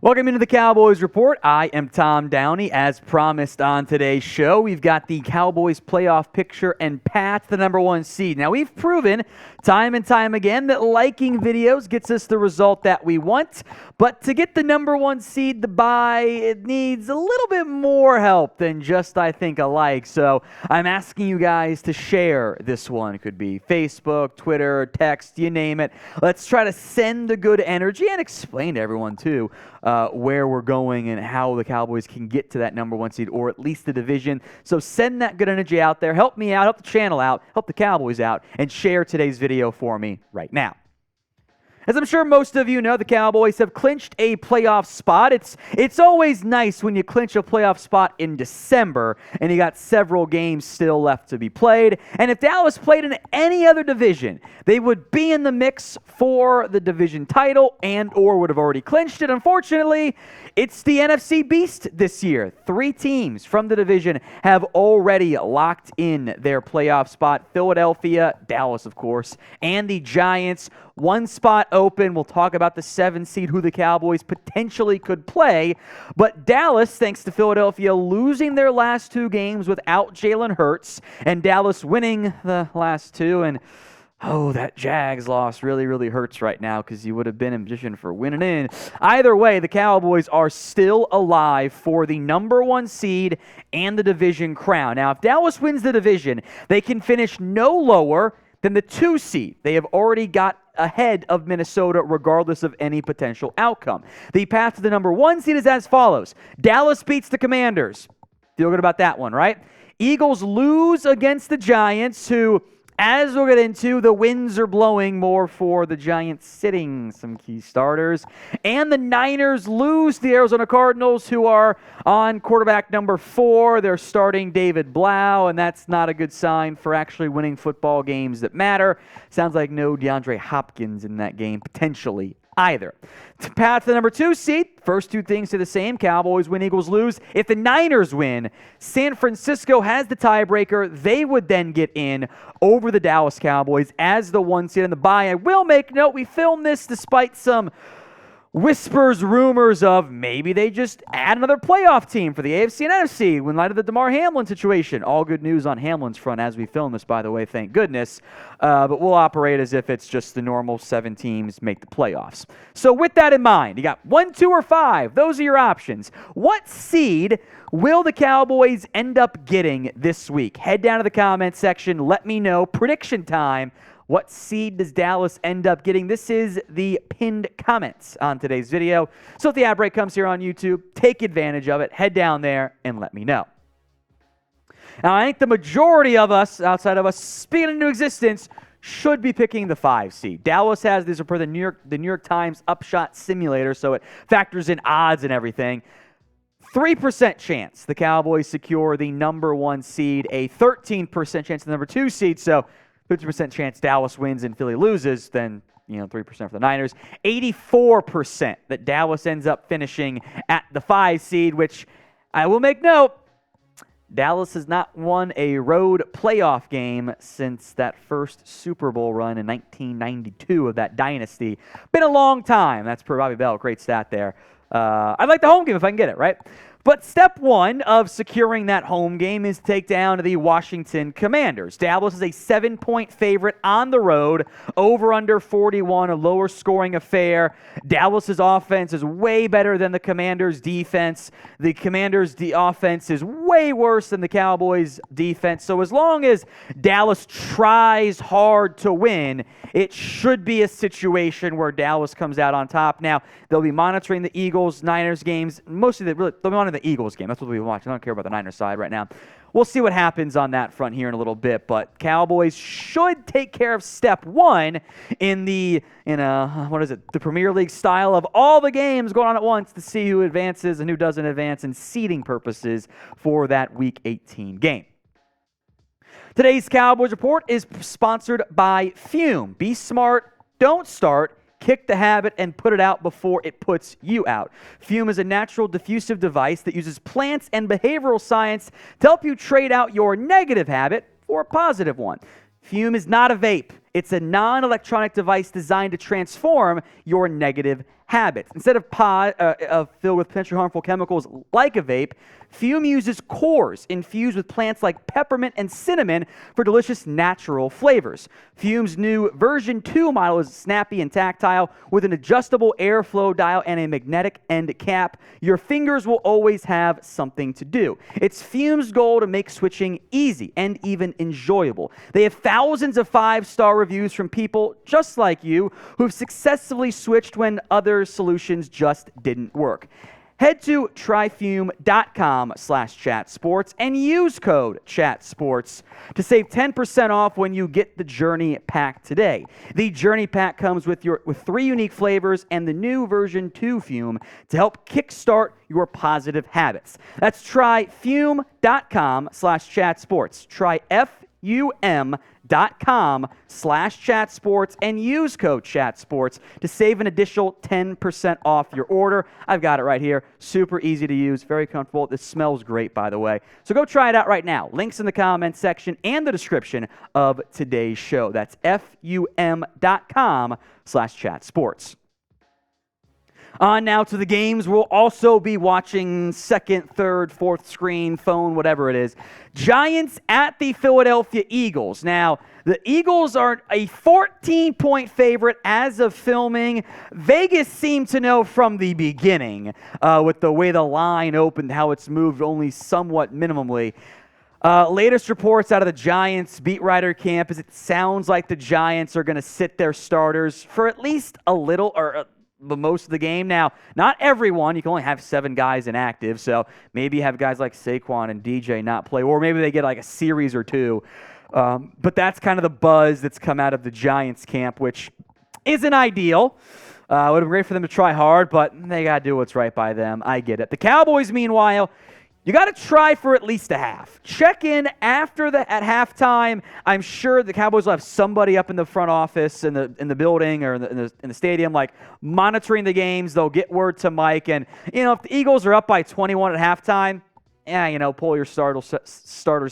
Welcome into the Cowboys Report. I am Tom Downey. As promised on today's show, we've got the Cowboys playoff picture and path to the number one seed. Now, we've proven time and time again that liking videos gets us the result that we want, but to get the number one seed to buy, it needs a little bit more help than just, I think, a like. So I'm asking you guys to share this one. It could be Facebook, Twitter, text, you name it. Let's try to send the good energy and explain to everyone, too, where we're going and how the Cowboys can get to that number one seed, or at least the division. So send that good energy out there. Help me out, help the channel out, help the Cowboys out, and share today's video for me right now. As I'm sure most of you know, the Cowboys have clinched a playoff spot. It's always nice when you clinch a playoff spot in December, and you got several games still left to be played. And if Dallas played in any other division, they would be in the mix for the division title and or would have already clinched it. Unfortunately, it's the NFC beast this year. 3 teams from the division have already locked in their playoff spot. Philadelphia, Dallas, of course, and the Giants. 1 spot open. We'll talk about the 7 seed, who the Cowboys potentially could play. But Dallas, thanks to Philadelphia losing their last 2 games without Jalen Hurts, and Dallas winning the last 2, and that Jags loss really hurts right now because you would have been in position for winning in. Either way, the Cowboys are still alive for the number 1 seed and the division crown. Now, if Dallas wins the division, they can finish no lower than the 2 seed. They have already got ahead of Minnesota regardless of any potential outcome. The path to the number 1 seed is as follows. Dallas beats the Commanders. Feel good about that one, right? Eagles lose against the Giants, who, as we'll get into, the winds are blowing more for the Giants sitting some key starters. And the Niners lose to the Arizona Cardinals, who are on quarterback number 4. They're starting David Blau, and that's not a good sign for actually winning football games that matter. Sounds like no DeAndre Hopkins in that game, potentially either. To path to the number 2 seed, first 2 things are the same. Cowboys win, Eagles lose. If the Niners win, San Francisco has the tiebreaker. They would then get in over the Dallas Cowboys as the 1 seed in the bye. I will make note, we filmed this despite some whispers, rumors of maybe they just add another playoff team for the AFC and NFC in light of the Damar Hamlin situation. All good news on Hamlin's front as we film this, by the way, thank goodness. But we'll operate as if it's just the normal 7 teams make the playoffs. So with that in mind, you got 1, 2, or 5. Those are your options. What seed will the Cowboys end up getting this week? Head down to the comment section. Let me know. Prediction time. What seed does Dallas end up getting? This is the pinned comments on today's video. So if the ad break comes here on YouTube, take advantage of it. Head down there and let me know. Now, I think the majority of us, outside of us speaking into existence, should be picking the 5 seed. Dallas has, these are per the New York Times Upshot Simulator, so it factors in odds and everything. 3% chance the Cowboys secure the number 1 seed, a 13% chance the number 2 seed, so 50% chance Dallas wins and Philly loses, then 3% for the Niners. 84% that Dallas ends up finishing at the 5 seed, which I will make note, Dallas has not won a road playoff game since that first Super Bowl run in 1992 of that dynasty. Been a long time. That's per Bobby Bell. Great stat there. I'd like the home game if I can get it, right? But step 1 of securing that home game is to take down the Washington Commanders. Dallas is a 7-point favorite on the road, over under 41, a lower scoring affair. Dallas's offense is way better than the Commanders' defense. The Commanders' offense is way worse than the Cowboys' defense. So as long as Dallas tries hard to win, it should be a situation where Dallas comes out on top. Now, they'll be monitoring the Eagles-Niners games. Mostly, they'll be monitoring the Eagles game. That's what we'll be watching. I don't care about the Niners side right now. We'll see what happens on that front here in a little bit, but Cowboys should take care of step 1 in the Premier League style of all the games going on at once to see who advances and who doesn't advance in seeding purposes for that Week 18 game. Today's Cowboys Report is sponsored by Fume. Be smart, don't start. Kick the habit and put it out before it puts you out. Fume is a natural diffusive device that uses plants and behavioral science to help you trade out your negative habit for a positive one. Fume is not a vape. It's a non-electronic device designed to transform your negative habits. Instead of pod filled with potentially harmful chemicals like a vape, Fume uses cores infused with plants like peppermint and cinnamon for delicious natural flavors. Fume's new version 2 model is snappy and tactile with an adjustable airflow dial and a magnetic end cap. Your fingers will always have something to do. It's Fume's goal to make switching easy and even enjoyable. They have thousands of 5-star reviews from people just like you who've successfully switched when other solutions just didn't work. Head to tryfume.com/chatsports and use code CHATSPORTS to save 10% off when you get the Journey Pack today. The Journey Pack comes with 3 unique flavors and the new version 2 Fume to help kickstart your positive habits. That's tryfume.com/chatsports. Try FUM.com/chatsports and use code CHATSPORTS to save an additional 10% off your order. I've got it right here. Super easy to use, very comfortable. This smells great, by the way. So go try it out right now. Links in the comments section and the description of today's show. That's FUM.com/chatsports. On now to the games. We'll also be watching second, third, fourth screen, phone, whatever it is. Giants at the Philadelphia Eagles. Now, the Eagles are a 14-point favorite as of filming. Vegas seemed to know from the beginning with the way the line opened, how it's moved only somewhat minimally. Latest reports out of the Giants beat writer camp is it sounds like the Giants are going to sit their starters for at least a little or the most of the game. Now, not everyone. You can only have 7 guys inactive, so maybe you have guys like Saquon and DJ not play, or maybe they get like a series or 2. But that's kind of the buzz that's come out of the Giants camp, which isn't ideal. Would have been great for them to try hard, but they got to do what's right by them. I get it. The Cowboys, meanwhile, you got to try for at least a half. Check in at halftime. I'm sure the Cowboys will have somebody up in the front office in the building or in the stadium, like monitoring the games. They'll get word to Mike, and if the Eagles are up by 21 at halftime, pull your starters,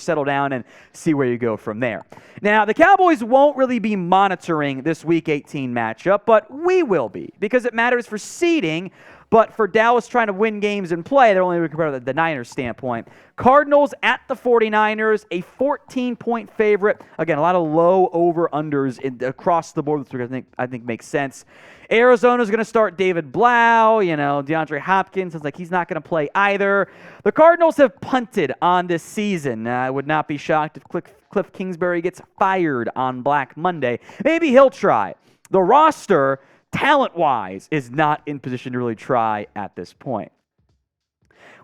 settle down, and see where you go from there. Now, the Cowboys won't really be monitoring this Week 18 matchup, but we will be because it matters for seeding. But for Dallas trying to win games and play, they're only compared to the Niners standpoint. Cardinals at the 49ers, a 14-point favorite. Again, a lot of low over-unders across the board, which I think makes sense. Arizona's going to start David Blau. DeAndre Hopkins sounds like he's not going to play either. The Cardinals have punted on this season. I would not be shocked if Cliff Kingsbury gets fired on Black Monday. Maybe he'll try. The roster, talent-wise, is not in position to really try at this point.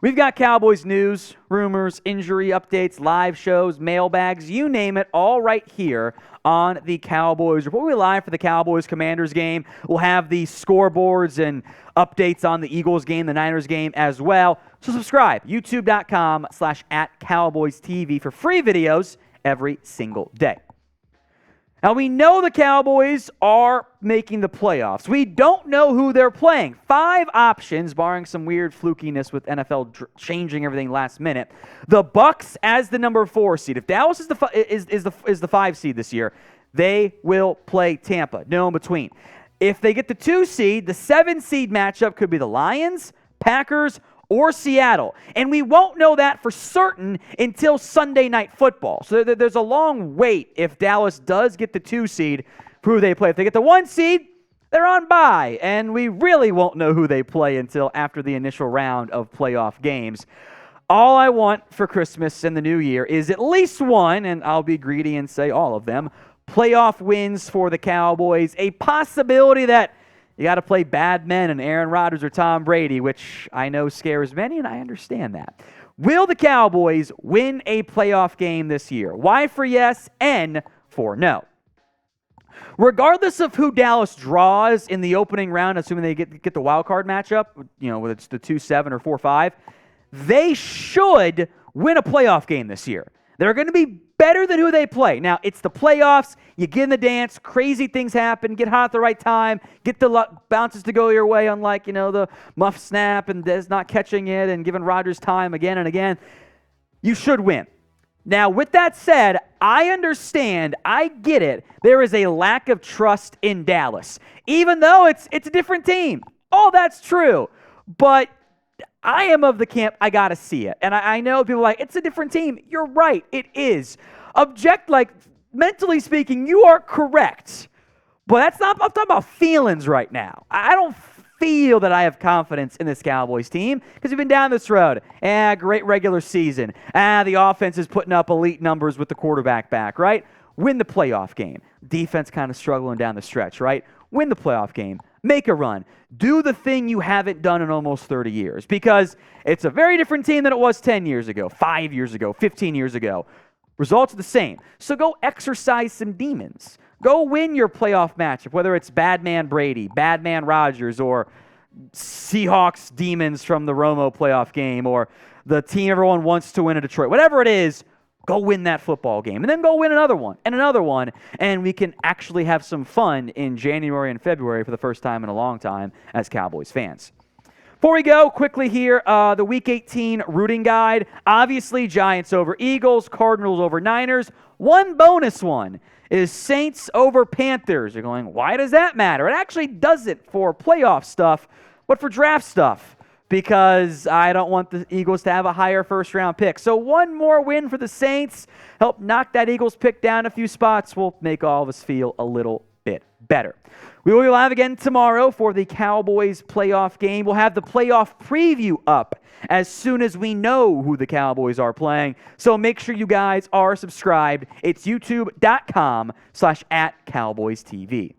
We've got Cowboys news, rumors, injury updates, live shows, mailbags, you name it, all right here on the Cowboys Report. We'll be live for the Cowboys-Commanders game. We'll have the scoreboards and updates on the Eagles game, the Niners game as well. So subscribe, youtube.com/@CowboysTV for free videos every single day. Now, we know the Cowboys are making the playoffs. We don't know who they're playing. 5 options, barring some weird flukiness with NFL changing everything last minute. The Bucs as the number 4 seed. If Dallas is the 5 seed this year, they will play Tampa. No in between. If they get the 2 seed, the 7 seed matchup could be the Lions, Packers, or Seattle. And we won't know that for certain until Sunday Night Football. So there's a long wait if Dallas does get the 2 seed for who they play. If they get the 1 seed, they're on bye. And we really won't know who they play until after the initial round of playoff games. All I want for Christmas and the New Year is at least one, and I'll be greedy and say all of them, playoff wins for the Cowboys. A possibility that you got to play bad men and Aaron Rodgers or Tom Brady, which I know scares many, and I understand that. Will the Cowboys win a playoff game this year? Y for yes, N for no. Regardless of who Dallas draws in the opening round, assuming they get the wild card matchup, whether it's the 2-7 or 4-5, they should win a playoff game this year. They're going to be better than who they play. Now, it's the playoffs. You get in the dance. Crazy things happen. Get hot at the right time. Get the bounces to go your way, unlike, the muff snap and Dez not catching it and giving Rodgers time again and again. You should win. Now, with that said, I understand. I get it. There is a lack of trust in Dallas. Even though it's a different team. All that's true. But I am of the camp, I got to see it. And I know people are like, it's a different team. You're right. It is. Mentally speaking, you are correct. But that's not, I'm talking about feelings right now. I don't feel that I have confidence in this Cowboys team because we've been down this road. Great regular season. The offense is putting up elite numbers with the quarterback back, right? Win the playoff game. Defense kind of struggling down the stretch, right? Win the playoff game. Make a run. Do the thing you haven't done in almost 30 years because it's a very different team than it was 10 years ago, 5 years ago, 15 years ago. Results are the same. So go exercise some demons. Go win your playoff matchup, whether it's Bad Man Brady, Bad Man Rodgers, or Seahawks demons from the Romo playoff game, or the team everyone wants to win in Detroit. Whatever it is, go win that football game. And then go win another one, and we can actually have some fun in January and February for the first time in a long time as Cowboys fans. Before we go, quickly here, the Week 18 rooting guide. Obviously, Giants over Eagles, Cardinals over Niners. One bonus one is Saints over Panthers. You're going, why does that matter? It actually doesn't for playoff stuff, but for draft stuff, because I don't want the Eagles to have a higher first-round pick. So one more win for the Saints. Help knock that Eagles pick down a few spots. Will make all of us feel a little bit better. We will be live again tomorrow for the Cowboys playoff game. We'll have the playoff preview up as soon as we know who the Cowboys are playing. So make sure you guys are subscribed. It's youtube.com/@CowboysTV.